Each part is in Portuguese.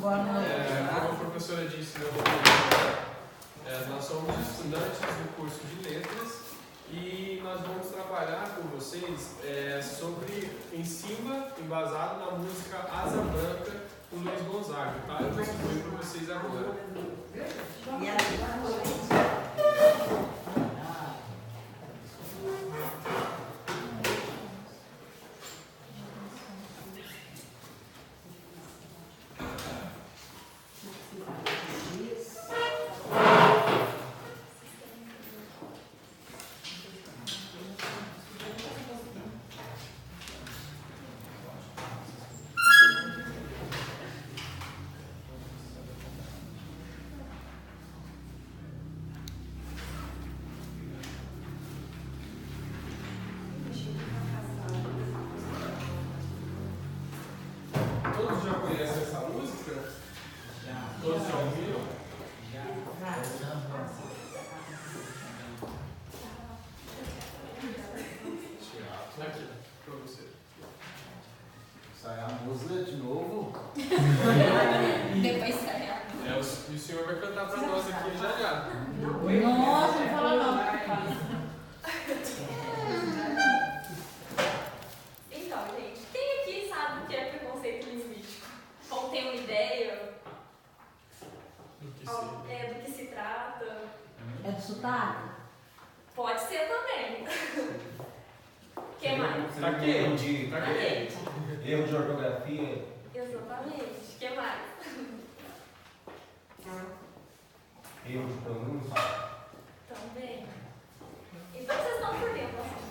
Como a professora disse, nós somos estudantes do curso de Letras e nós vamos trabalhar com vocês sobre, embasado na música Asa Branca, do Luiz Gonzaga, tá? Eu vou distribuir para vocês agora. Todos já conhecem essa música? Todos já ouviram? Aqui, pra você. Sai a música de novo? Depois sai. E o senhor vai cantar pra nós aqui já já. Nossa, não fala não. Então, gente, quem aqui sabe o que é preconceito linguístico? Ou tem uma ideia Do que do que se trata? É do sotaque? Pode ser também. O que mais? Tá quente. Tá quente. Erro de ortografia. Exatamente. O que mais? Erro de pronúncia. Também. Então vocês estão por dentro do assunto.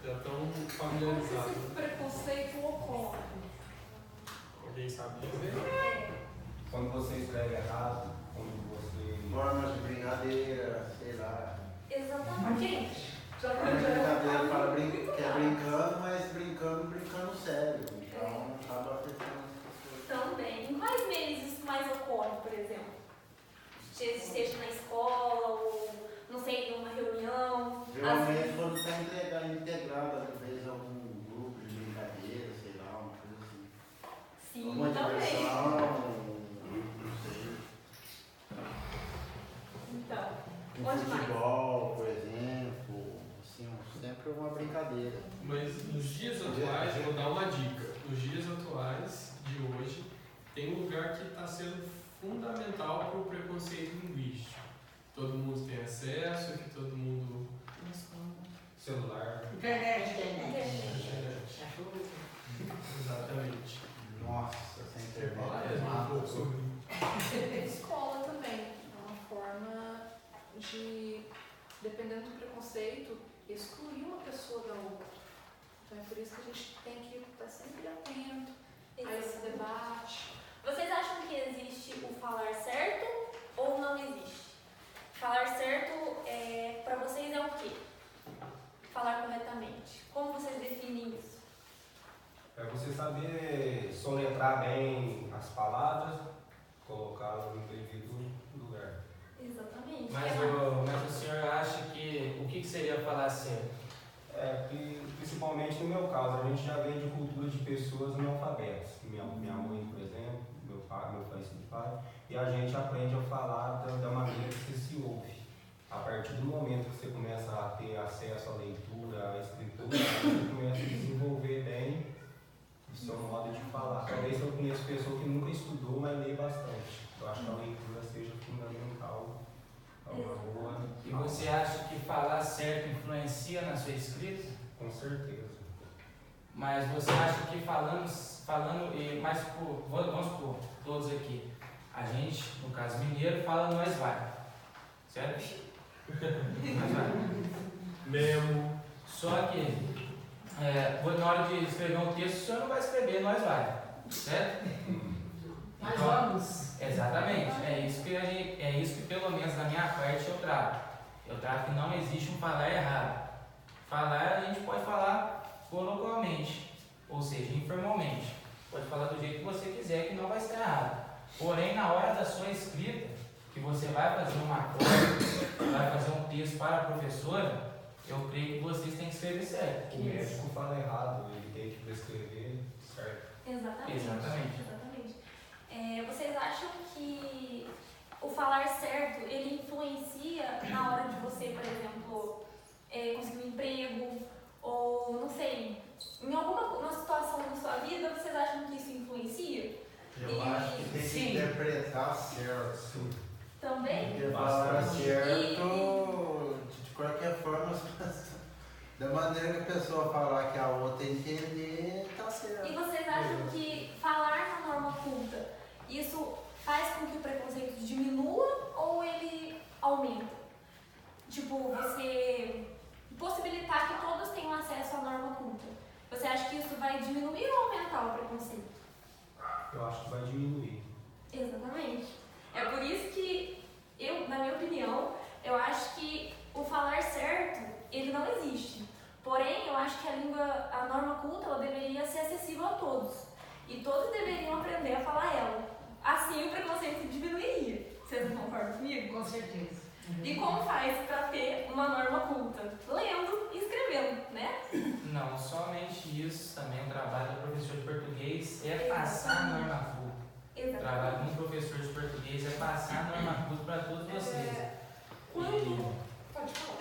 Já estão Como que familiarizados. esse preconceito ocorre? Alguém sabe dizer? Quando você escreve errado, quando você. Formas de brincadeira, sei lá. Exatamente. Já Forma de brincadeira, fala que é brincando, mas brincando sério. Então acaba afetando as pessoas. Também. Em quais meios isso mais ocorre, por exemplo? Seja na escola ou, não sei, em uma reunião. Geralmente quando está integrado, às vezes, algum grupo de brincadeira, sei lá, uma coisa assim. Sim, Alguma também. diversão, não sei. Então, Um onde mais? futebol, por exemplo, assim, sempre uma brincadeira. Mas nos dias atuais, eu vou dar uma dica. Nos dias atuais de hoje, tem um lugar que está sendo fundamental para o preconceito linguístico. Todo mundo tem acesso, que todo mundo. Celular. Internet. Internet. Exatamente. Nossa, essa internet Fala é aí, um pouco sobre. Escola também é uma forma de, dependendo do preconceito, excluir uma pessoa da outra. Então é por isso que a gente tem que estar sempre atento a esse debate. Vocês acham que existe o falar certo ou não existe? Falar certo para vocês é o quê? Falar corretamente. Como vocês definem isso? É você saber soletrar bem as palavras, colocá-las no devido lugar. Exatamente. Mas o senhor acha que o que seria falar certo? Principalmente no meu caso, a gente já vem de cultura de pessoas analfabetas. Minha mãe, por exemplo, meu falecido pai, e a gente aprende a falar da maneira que você se ouve. A partir do momento que você começa a ter acesso à leitura, à escritura, você começa a desenvolver bem o seu modo de falar. Talvez eu conheça pessoa que nunca estudou, mas lê bastante. Eu acho que a leitura seja fundamental para uma boa. E você acha que falar certo influencia na sua escrita? Com certeza. Mas você acha que falando vamos supor, todos aqui, a gente, no caso mineiro, fala nós vai, certo? Nós vai. Mesmo. Só que, na hora de escrever um texto, o senhor não vai escrever nós vai, certo? Nós Então, vamos. Exatamente, é isso que pelo menos da minha parte eu trato. Eu trato que não existe um falar errado. Falar a gente pode falar coloquialmente, ou seja, informalmente. Pode falar do jeito que você quiser, que não vai estar errado. Porém, na hora da sua escrita, que você vai fazer uma coisa, vai fazer um texto para a professora, eu creio que vocês têm que escrever certo. O médico fala errado, ele tem que prescrever certo. Exatamente. Exatamente. Exatamente. tá certo. Também? Porque falar certo, de qualquer forma, da maneira que a pessoa falar que a outra entender, tá certo. E vocês acham que falar na norma culta, isso faz com que o preconceito diminua ou ele aumenta? Tipo, você possibilitar que todos tenham acesso à norma culta. Você acha que isso vai diminuir ou aumentar o preconceito? Eu acho que vai diminuir. Exatamente. É por isso que eu, na minha opinião, eu acho que o falar certo, ele não existe. Porém, eu acho que a norma culta, ela deveria ser acessível a todos. E todos deveriam aprender a falar ela. Assim o preconceito diminuiria. Vocês não concordam comigo? Com certeza. E como faz para ter uma norma culta? Lendo e escrevendo, né? Não, somente isso, também o trabalho do professor de português é passar a norma culta. O Exatamente. trabalho de um professor de português é passar a norma culta para todos vocês. Quando... Pode falar.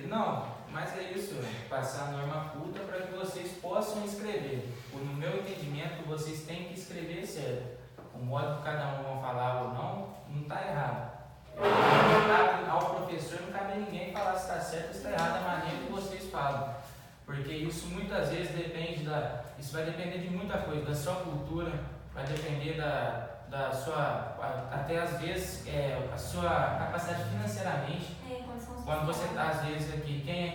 Não, mas é isso, passar a norma culta para que vocês possam escrever. No meu entendimento, vocês têm que escrever certo. O modo que cada um vai falar ou não está errado. Não cabe ao professor, não cabe a ninguém falar se está certo ou se está errado a maneira que vocês falam. Porque isso muitas vezes depende isso vai depender de muita coisa, da sua cultura, vai depender da sua, até às vezes, a sua capacidade financeiramente. Quando você está, às vezes, aqui, quem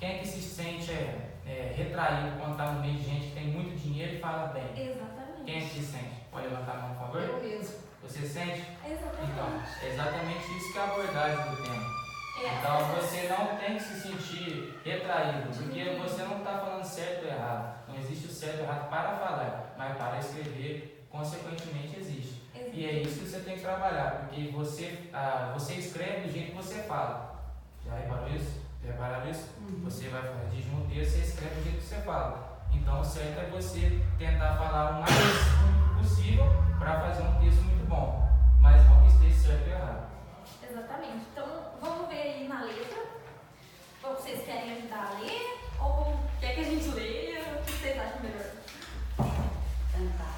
é que se sente retraído quando está no meio de gente que tem muito dinheiro e fala bem? Exatamente. Quem é que se sente? Pode levantar a mão, por favor? Eu mesmo. Você sente? Exatamente. Então, é exatamente isso que é a abordagem do tema. Então, você não tem que se sentir retraído, porque você não está falando certo ou errado. Não existe o certo ou errado para falar, mas para escrever, consequentemente, existe. E é isso que você tem que trabalhar, porque você escreve do jeito que você fala. Já reparou isso? Já repararam isso? Você vai redigir um texto, você escreve do jeito que você fala. Então, o certo é você tentar falar o mais possível para fazer um texto muito bom, mas não que esteja certo ou errado. Exatamente. Então, vamos ver aí na letra. Ou vocês querem ajudar a ler? Ou quer que a gente leia? O que vocês acham melhor? Cantar.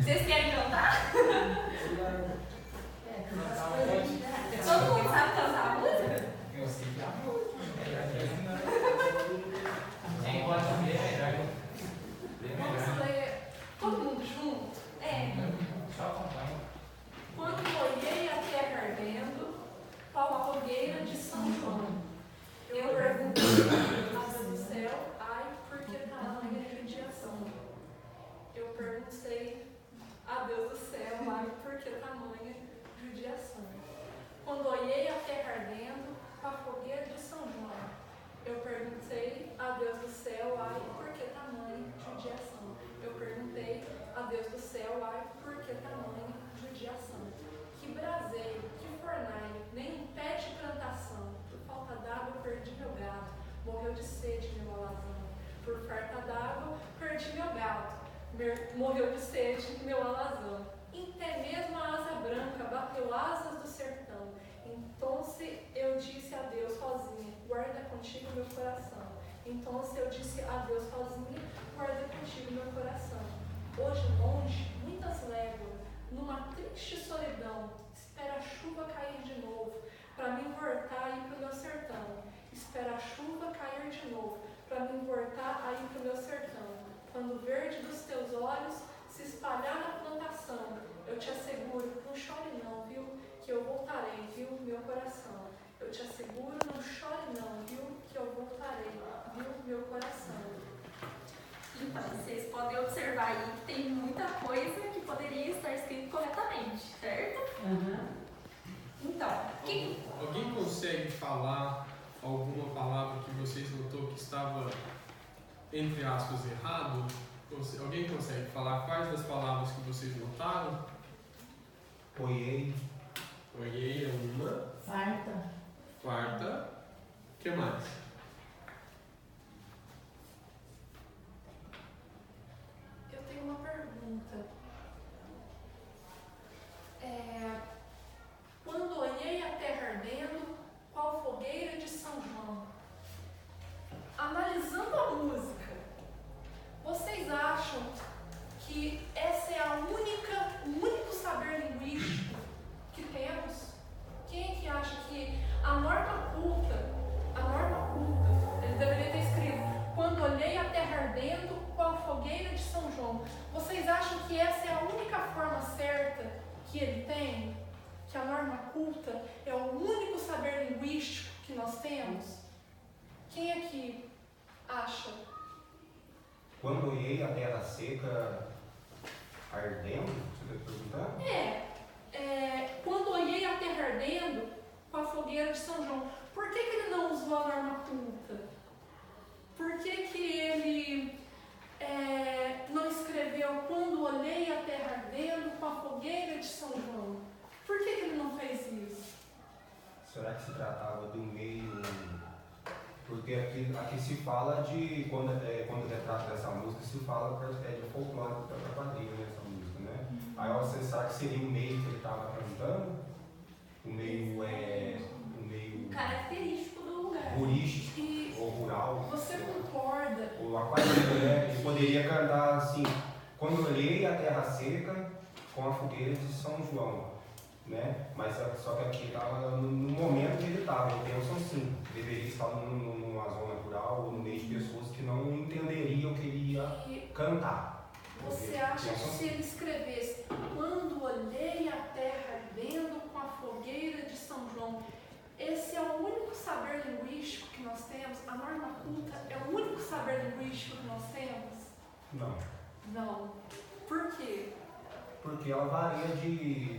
Vocês querem cantar? Cantar. Todo mundo sabe cantar a música? Eu sei que é a música. Enquanto ler, Vamos ler todo mundo junto? só acompanha. Quando olhei a terra ardendo, qual a fogueira de São João, eu perguntei a Deus do céu, ai, por que tamanha judiação? Eu perguntei a Deus do céu, ai, por que tamanha judiação? Quando olhei a terra ardendo, qual a fogueira de São João, eu perguntei a Deus do céu, ai, por que tamanha judiação? Eu perguntei a Deus do céu, ai, por que tamanha judiação? Que braseiro, que fornalha, nem um pé de plantação. Por falta d'água perdi meu gado, morreu de sede meu alazão. Por falta d'água perdi meu gato, morreu de sede meu alazão. Até mesmo a asa branca bateu asas do sertão. Então eu disse a Deus sozinha, guarda contigo meu coração. Então eu disse a Deus sozinha, guarda contigo meu coração. Hoje longe, muitas léguas, numa triste solidão, espera a chuva cair de novo, para me voltar aí pro meu sertão. Espera a chuva cair de novo, para me voltar aí pro meu sertão. Quando o verde dos teus olhos se espalhar na plantação, eu te asseguro, não chore não, viu, que eu voltarei, viu, meu coração. Eu te asseguro, não chore não, viu, que eu voltarei, viu, meu coração. Então, vocês podem observar aí que tem muita coisa que poderia estar escrito corretamente, certo? Então, Alguém consegue falar alguma palavra que vocês notou que estava, entre aspas, errado? Alguém consegue falar quais das palavras que vocês notaram? Olhei. Olhei é uma. Quarta. O que mais? Eu tenho uma pergunta. Quando olhei a terra ardendo, qual fogueira de São João? Analisando a música, vocês acham fogueira de São João. Vocês acham que essa é a única forma certa que ele tem? Que a norma culta é o único saber linguístico que nós temos? Quem aqui acha? Quando olhei a terra seca ardendo, você está perguntando? Quando olhei a terra ardendo com a fogueira de São João, por que ele não usou a norma culta? Por que ele não escreveu quando olhei a terra ardendo com a fogueira de São João? Por que ele não fez isso? Será que se tratava de um meio... Porque aqui se fala de... Quando retrata essa música, se fala de folclore da quadrilha, né, essa música, né? Aí você sabe que seria o meio que ele estava cantando? O meio Característico do lugar. rurístico E ou rural. você concorda? Ou a quadrilha, né? Ele poderia cantar assim: quando olhei a terra seca com a fogueira de São João, né? Mas só que aqui estava no momento que ele estava. Eu penso assim: deveria estar numa zona rural ou no meio de pessoas que não entenderiam o que ele ia cantar. Você acha que se ele escrevesse quando olhei a terra ardendo com a fogueira de São João, esse é o único saber linguístico que nós temos? A norma culta é o único saber linguístico que nós temos? Não. Não. Por quê? Porque ela varia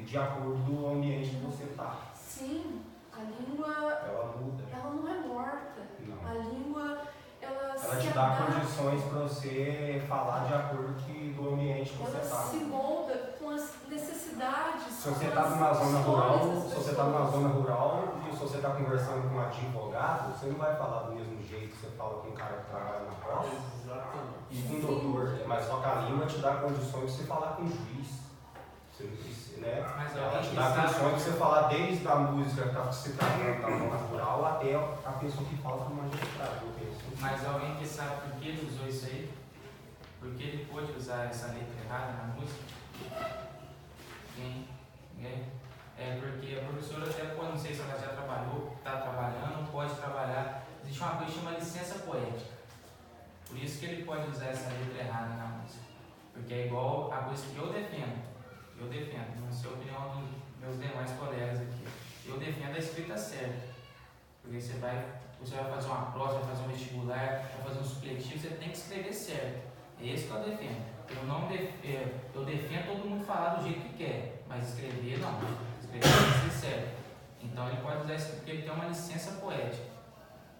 de acordo do ambiente que você está. Sim, a língua, Ela muda. ela não é morta. Não. A língua, ela Ela se te dá adapta, condições para você falar de acordo do ambiente que você ela está. se molda com as necessidades. Se você com está as numa zona rural, histórias das se você está numa pessoas. zona rural e se você está conversando com um advogado, você não vai falar do mesmo jeito que você fala com um cara que trabalha na roça Exatamente. e com um doutor, mas só que a língua te dá condições de você falar com um juiz. Você não precisa, né? Mas Ela alguém te que dá sabe- condições de você falar desde a música que você está cantando da zona rural até a pessoa que fala com o magistrado. Eu penso. Mas alguém que sabe por que ele usou isso aí? Por que ele pôde usar essa letra errada na música? Ninguém? É porque a professora até pode, não sei se ela já trabalhou, está trabalhando, pode trabalhar. Existe uma coisa que chama licença poética. Por isso que ele pode usar essa letra errada na música. Porque é igual a coisa que eu defendo, não sei a opinião dos meus demais colegas aqui. Eu defendo a escrita certa. Porque você vai fazer uma prova, vai fazer um vestibular, vai fazer um supletivo, você tem que escrever certo. É isso que eu defendo. Eu defendo todo mundo falar do jeito que quer, mas escrever não. Escrever tem que ser certo. Então ele pode usar isso porque ele tem uma licença poética.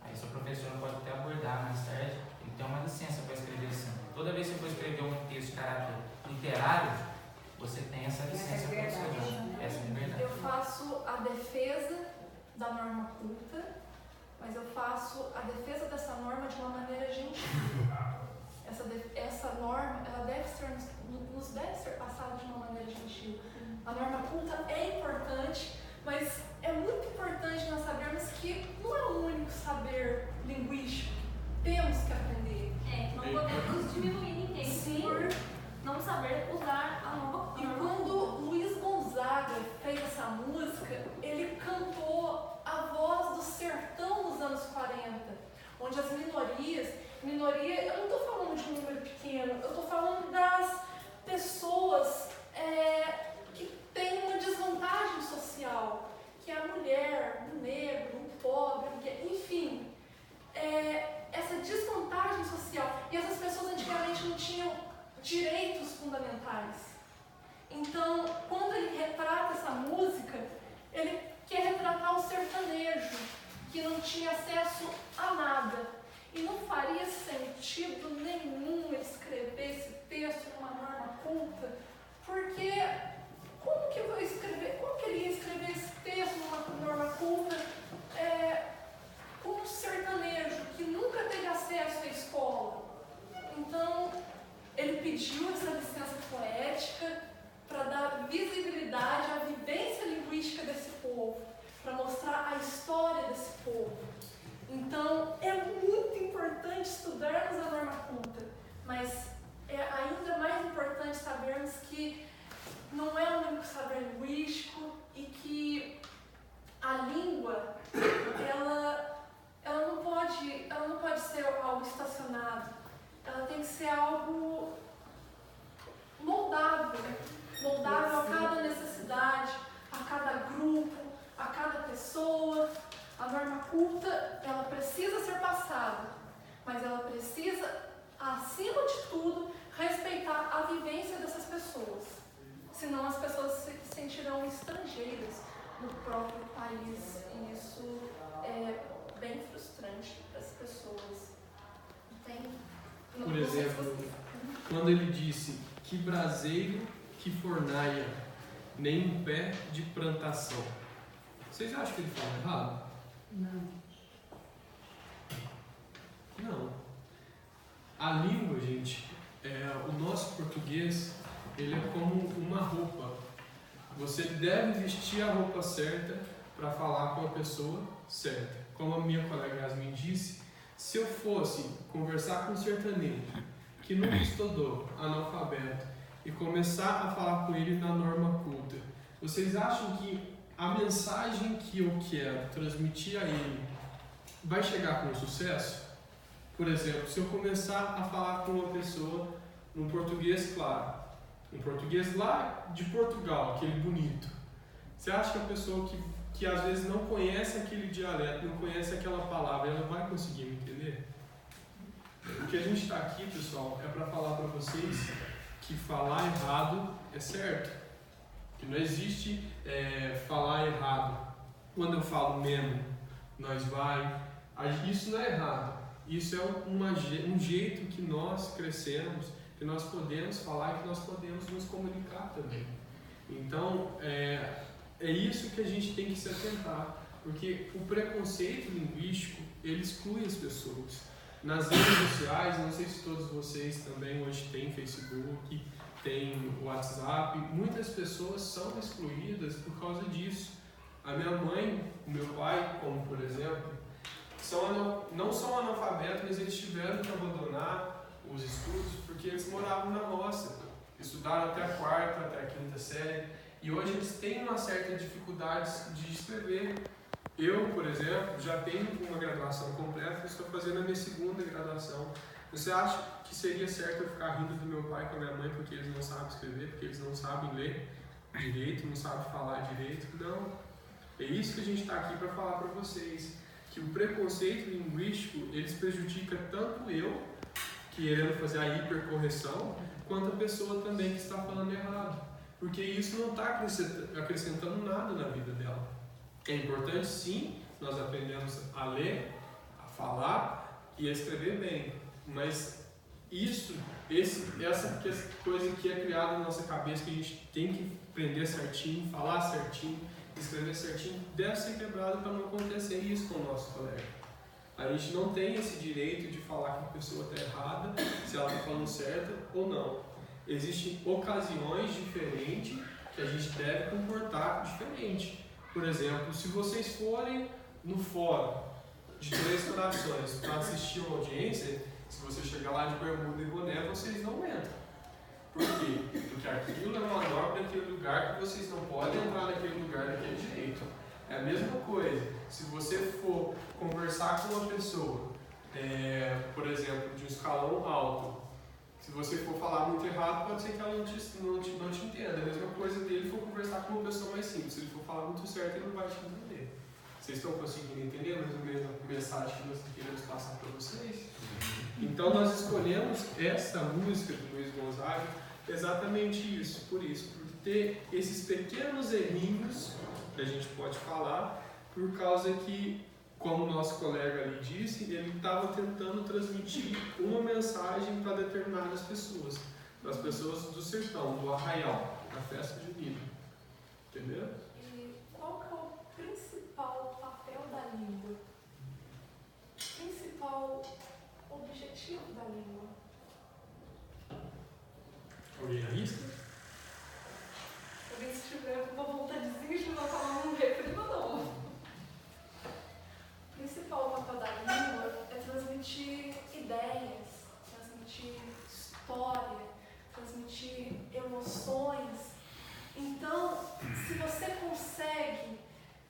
Aí sua professora pode até abordar mais tarde, ele tem uma licença para escrever assim. Toda vez que você for escrever um texto de caráter literário, você tem essa licença para escrever. Essa é a verdade. Eu faço a defesa da norma culta, mas eu faço a defesa dessa norma de uma maneira gentil. Essa norma, ela nos deve ser passada de uma maneira gentil. A norma culta é importante, mas é muito importante nós sabermos que não é o único saber linguístico que temos que aprender. Não podemos diminuir ninguém Sim. por não saber usar a nova E quando Luiz Gonzaga fez essa música, ele cantou a voz do sertão nos anos 40, onde as minorias, eu não estou falando de um número pequeno, eu estou falando das pessoas que têm uma desvantagem social, que é a mulher, o negro, o pobre, enfim, essa desvantagem social. E essas pessoas antigamente não tinham direitos fundamentais. Então, quando ele retrata essa música, ele quer retratar o sertanejo, que não tinha acesso a nada. E não faria sentido nenhum ele escrever esse texto numa norma culta, porque como que ele ia escrever esse texto numa norma culta com um sertanejo que nunca teve acesso à escola? Então, ele pediu essa licença poética para dar visibilidade à vivência linguística desse povo, para mostrar a história desse povo. Então, é muito importante estudarmos a norma culta, mas é ainda mais importante sabermos que não é o único saber linguístico e que a língua, ela não pode ser algo estacionado. Ela tem que ser algo pessoa. A norma culta, ela precisa ser passada, mas ela precisa, acima de tudo, respeitar a vivência dessas pessoas. Senão as pessoas se sentirão estrangeiras no próprio país. E isso é bem frustrante para as pessoas. Por exemplo, quando ele disse que braseiro que fornaia, nem um pé de plantação. Vocês acham que ele fala errado? Não. Não. A língua, gente, o nosso português, ele é como uma roupa. Você deve vestir a roupa certa para falar com a pessoa certa. Como a minha colega Yasmin disse, se eu fosse conversar com um sertanejo que nunca estudou, analfabeto, e começar a falar com ele na norma culta, vocês acham que a mensagem que eu quero transmitir a ele vai chegar com sucesso? Por exemplo, se eu começar a falar com uma pessoa num português claro, um português lá de Portugal, aquele bonito, você acha que a pessoa que às vezes não conhece aquele dialeto, não conhece aquela palavra, ela vai conseguir me entender? O que a gente está aqui, pessoal, é para falar para vocês que falar errado é certo, que não existe falar errado. Quando eu falo mesmo, nós vai, isso não é errado, isso é um jeito que nós crescemos, que nós podemos falar e que nós podemos nos comunicar também. Então, é isso que a gente tem que se atentar, porque o preconceito linguístico, ele exclui as pessoas. Nas redes sociais, não sei se todos vocês também hoje têm Facebook, tem WhatsApp, muitas pessoas são excluídas por causa disso. A minha mãe, o meu pai, como por exemplo, não são analfabetos, mas eles tiveram que abandonar os estudos porque eles moravam na roça, estudaram até a quarta, até a quinta série, e hoje eles têm uma certa dificuldade de escrever. Eu, por exemplo, já tenho uma graduação completa, estou fazendo a minha segunda graduação. Você acha que seria certo eu ficar rindo do meu pai com a minha mãe porque eles não sabem escrever, porque eles não sabem ler direito, não sabem falar direito? Não. É isso que a gente está aqui para falar para vocês, que o preconceito linguístico, eles prejudica tanto eu, querendo fazer a hipercorreção, quanto a pessoa também que está falando errado. Porque isso não está acrescentando nada na vida dela. É importante, sim, nós aprendemos a ler, a falar e a escrever bem. Mas essa coisa que é criada na nossa cabeça, que a gente tem que aprender certinho, falar certinho, escrever certinho, deve ser quebrada para não acontecer isso com o nosso colega. A gente não tem esse direito de falar que a pessoa está errada, se ela está falando certo ou não. Existem ocasiões diferentes que a gente deve comportar diferente. Por exemplo, se vocês forem no fórum de Três Corações para assistir uma audiência, se você chegar lá de bermuda e boné, vocês não entram. Por quê? Porque aquilo é uma norma daquele lugar que vocês não podem entrar naquele lugar daquele jeito. É a mesma coisa. Se você for conversar com uma pessoa, por exemplo, de um escalão alto, se você for falar muito errado, pode ser que ela não te entenda. A mesma coisa dele for conversar com uma pessoa mais simples. Se ele for falar muito certo, ele não vai te entender. Vocês estão conseguindo entender mais ou menos a mensagem que nós queremos passar para vocês? Então nós escolhemos essa música do Luiz Gonzaga exatamente isso, por ter esses pequenos errinhos que a gente pode falar, por causa que, como o nosso colega ali disse, ele estava tentando transmitir uma mensagem para determinadas pessoas, para as pessoas do sertão, do arraial, da festa junina. Entendeu? E qual que é o principal papel da língua? Principal objetivo da língua? Alguém arrisca? Alguém se tiver uma vontadezinha de não falar um reprima, não. O principal papel da língua é transmitir ideias, transmitir história, transmitir emoções. Então, se você consegue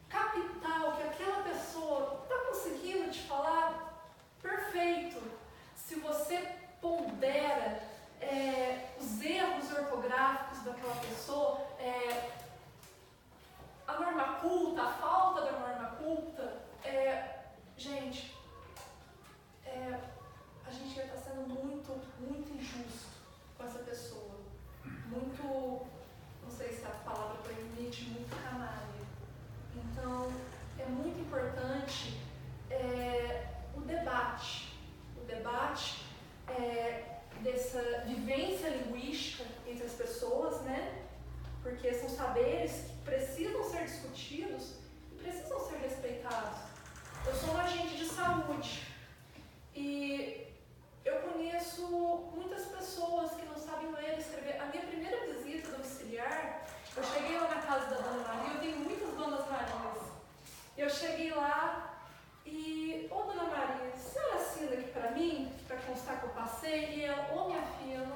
captar o que aquela pessoa está conseguindo te falar, perfeito. Se você pondera os erros ortográficos daquela pessoa, a norma culta, a falta da norma com essa pessoa. Muito, não sei se a palavra permite, muito canalha. Então, é muito importante o debate. O debate dessa vivência linguística entre as pessoas, né? Porque são saberes que precisam ser discutidos e precisam ser respeitados. Eu sou um agente de saúde e eu conheço muitas pessoas que não sabem ler e escrever. A minha primeira visita domiciliar, eu cheguei lá na casa da Dona Maria, eu tenho muitas Donas Marias. Eu cheguei lá e, Dona Maria, a senhora assina aqui para mim, para constar que eu passei? E ela, minha filha, eu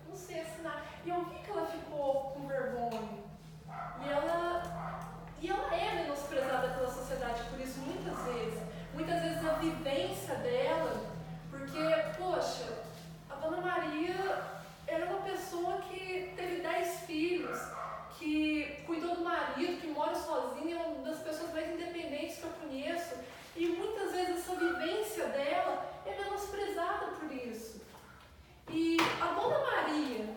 não sei assinar. E eu vi que ela ficou com vergonha. E ela é menosprezada pela sociedade por isso muitas vezes. Muitas vezes a vivência dela, porque, poxa, a Dona Maria era uma pessoa que teve 10 filhos, que cuidou do marido, que mora sozinha, é uma das pessoas mais independentes que eu conheço. E muitas vezes essa vivência dela é menosprezada por isso. E a Dona Maria,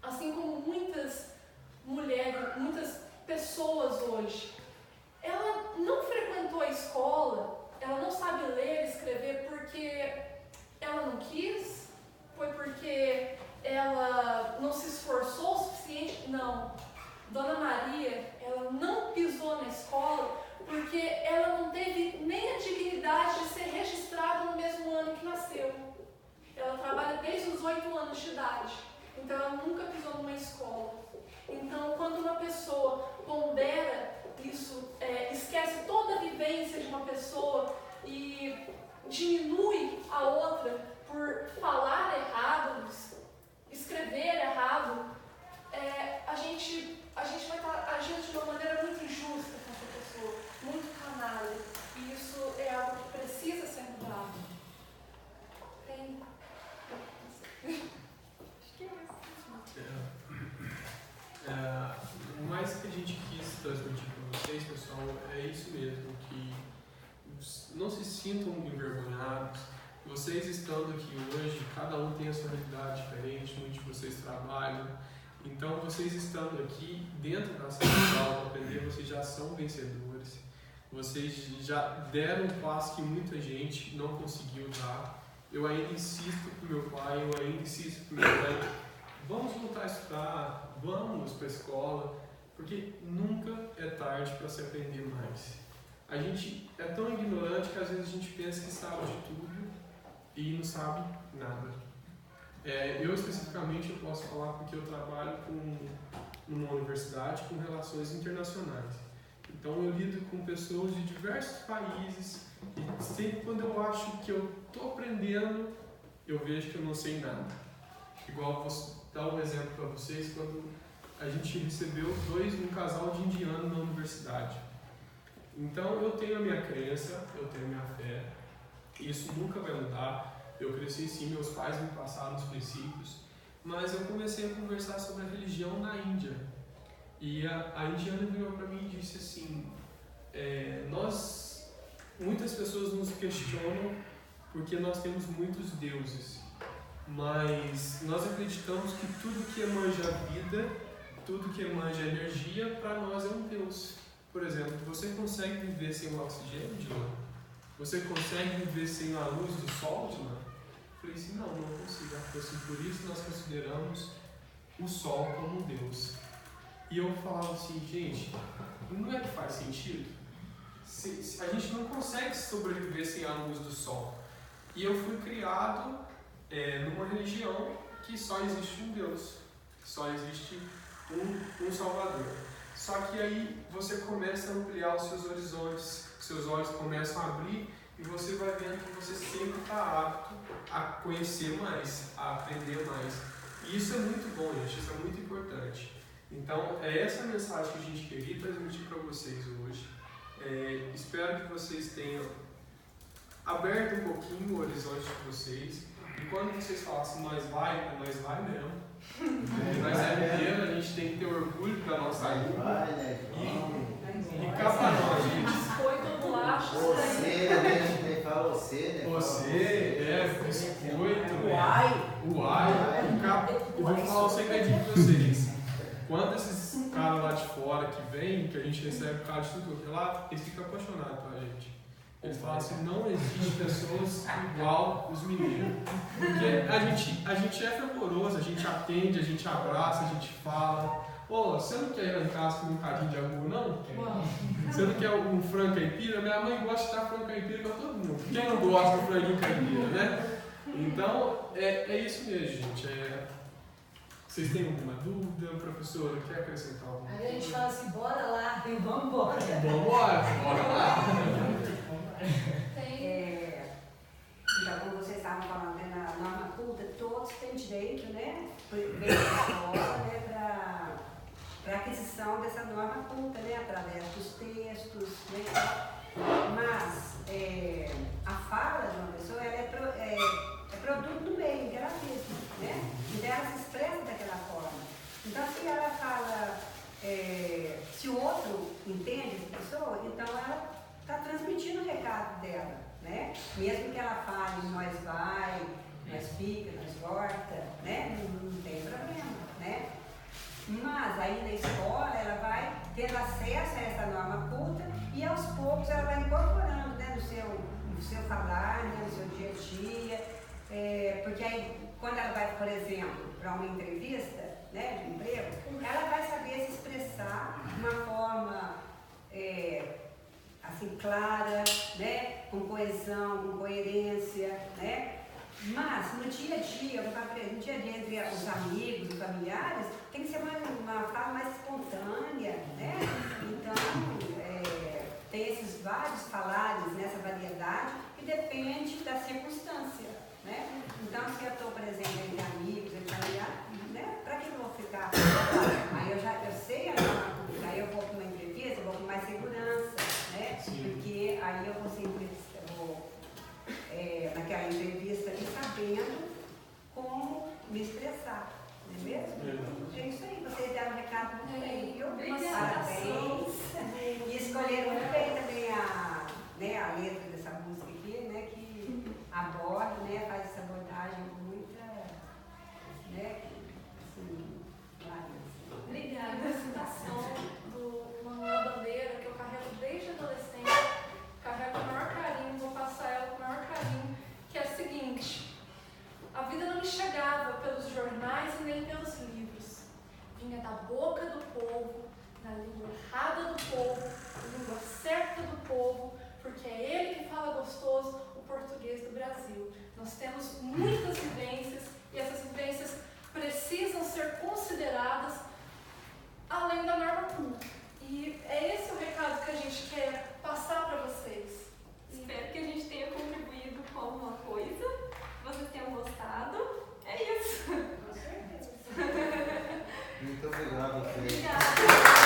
assim como muitas mulheres, muitas pessoas hoje, ela não frequentou a escola, ela não sabe ler e escrever porque ela não quis, foi porque ela não se esforçou o suficiente. Não. Dona Maria, ela não pisou na escola porque ela não teve nem a dignidade de ser registrada no mesmo ano que nasceu. Ela trabalha desde os 8 anos de idade, então ela nunca pisou numa escola. Então, quando uma pessoa pondera isso, esquece toda a vivência de uma pessoa e diminui a outra por falar errado, escrever errado, a gente vai estar agindo de uma maneira muito injusta com essa pessoa, muito canalha. E isso é algo que precisa ser mudado. Acho que é isso. O mais que a gente quis transmitir para vocês, pessoal, é isso mesmo, que não se sintam envergonhados. Vocês estando aqui hoje, cada um tem a sua realidade diferente, muitos de vocês trabalham. Então, vocês estando aqui dentro da sala de aula para aprender, vocês já são vencedores. Vocês já deram um passo que muita gente não conseguiu dar. Eu ainda insisto com meu pai, eu ainda insisto com minha mãe. Vamos voltar a estudar, vamos para a escola, porque nunca é tarde para se aprender mais. A gente é tão ignorante que às vezes a gente pensa que sabe de tudo e não sabe nada. Eu especificamente eu posso falar porque eu trabalho numa universidade com relações internacionais. Então eu lido com pessoas de diversos países e sempre quando eu acho que eu estou aprendendo, eu vejo que eu não sei nada. Igual vou dar um exemplo para vocês, quando a gente recebeu um casal de indiano na universidade. Então eu tenho a minha crença, eu tenho a minha fé, isso nunca vai mudar. Eu cresci sim, meus pais me passaram os princípios, mas eu comecei a conversar sobre a religião na Índia. E a indiana virou para mim e disse assim, muitas pessoas nos questionam porque nós temos muitos deuses, mas nós acreditamos que tudo que emanja vida, tudo que emanja energia, para nós é um Deus. Por exemplo, você consegue viver sem o oxigênio, Dilma? Você consegue viver sem a luz do sol, Dilma? Eu falei assim, não consigo. Assim, por isso nós consideramos o sol como um Deus. E eu falava assim, gente, não é que faz sentido? A gente não consegue sobreviver sem a luz do sol. E eu fui criado numa religião que só existe um Deus, só existe um Salvador. Só que aí você começa a ampliar os seus horizontes, seus olhos começam a abrir e você vai vendo que você sempre está apto a conhecer mais, a aprender mais. E isso é muito bom, gente, isso é muito importante. Então, é essa mensagem que a gente queria transmitir para vocês hoje. Espero que vocês tenham aberto um pouquinho o horizonte de vocês. E quando vocês falassem nós vai mesmo. Nós é mineiro, a gente tem que ter orgulho da nossa língua. E cá para nós, gente. Biscoito ou bolacha. Você, a gente tem que fala você, né? Você, biscoito, Uai. Uai. Eu vou falar um segredinho pra vocês. Quando esses caras lá de fora que vêm, que a gente recebe cara de tudo lá, eles ficam apaixonados pela gente. Eles falam assim, não existe pessoas igual os mineiros. Porque a gente é fervoroso, a gente atende, a gente abraça, a gente fala. Ô, você não quer ir lá em casa comer um cadinho de angu, não? Você não quer um frango caipira? Minha mãe gosta de dar frango caipira pra todo mundo. Quem não gosta do franguinho caipira, né? Então, é isso mesmo, gente. Vocês têm alguma dúvida? Professora, quer acrescentar alguma coisa? Aí a gente fala assim, bora lá, e vamos embora. Vambora, bora lá. Então, como vocês estavam falando, né, na norma culta, todos têm direito, né, da escola, né, para aquisição dessa norma culta, né, através dos textos, né, mas a fala de uma pessoa ela é produto do meio, dela mesma, né, então ela se expressa daquela forma. Então, se ela fala, se o outro entende essa pessoa, então ela está transmitindo o recado dela. Né? Mesmo que ela fale, nós vai, nós fica, nós volta, né? Não tem problema, né? Mas aí na escola ela vai tendo acesso a essa norma culta e aos poucos ela vai incorporando, né? no seu falar, né? No seu dia a dia, porque aí quando ela vai, por exemplo, para uma entrevista, né, de emprego, ela vai saber se expressar de uma forma assim, clara, né? Com coesão, com coerência, né? Mas no dia a dia, no dia a dia entre os amigos e familiares, tem que ser uma fala mais espontânea, né? Então, tem esses vários falares nessa variedade que depende da circunstância, né? Então, se eu estou, por exemplo, entre amigos, entre familiares, né? Para que eu vou ficar? Aí eu sei a norma culta, aí eu vou para uma entrevista, eu vou com mais segurança, né? Porque aí eu vou sempre naquela entrevista e sabendo como me expressar, não é mesmo? É isso aí, vocês deram um recado muito bem, viu? Parabéns. E escolheram muito bem também a letra dessa música aqui, né? Que aborda, né? Faz essa abordagem com muita, né? Assim, clareza. Obrigada. A citação do Manuel Bandeira, que eu carrego desde adolescente, carrego com o maior carinho, vou passar ela com o maior carinho, que é a seguinte: a vida não me chegava pelos jornais e nem pelos livros, vinha da boca do povo, na língua errada do povo, na língua certa do povo, porque é ele que fala gostoso o português do Brasil. Nós temos muitas vivências e essas vivências precisam ser consideradas além da norma culta. E é esse o recado que a gente quer passar para vocês. Espero que a gente tenha contribuído com alguma coisa, vocês tenham gostado. É isso. Com certeza. Muito obrigado, Fê. Obrigada.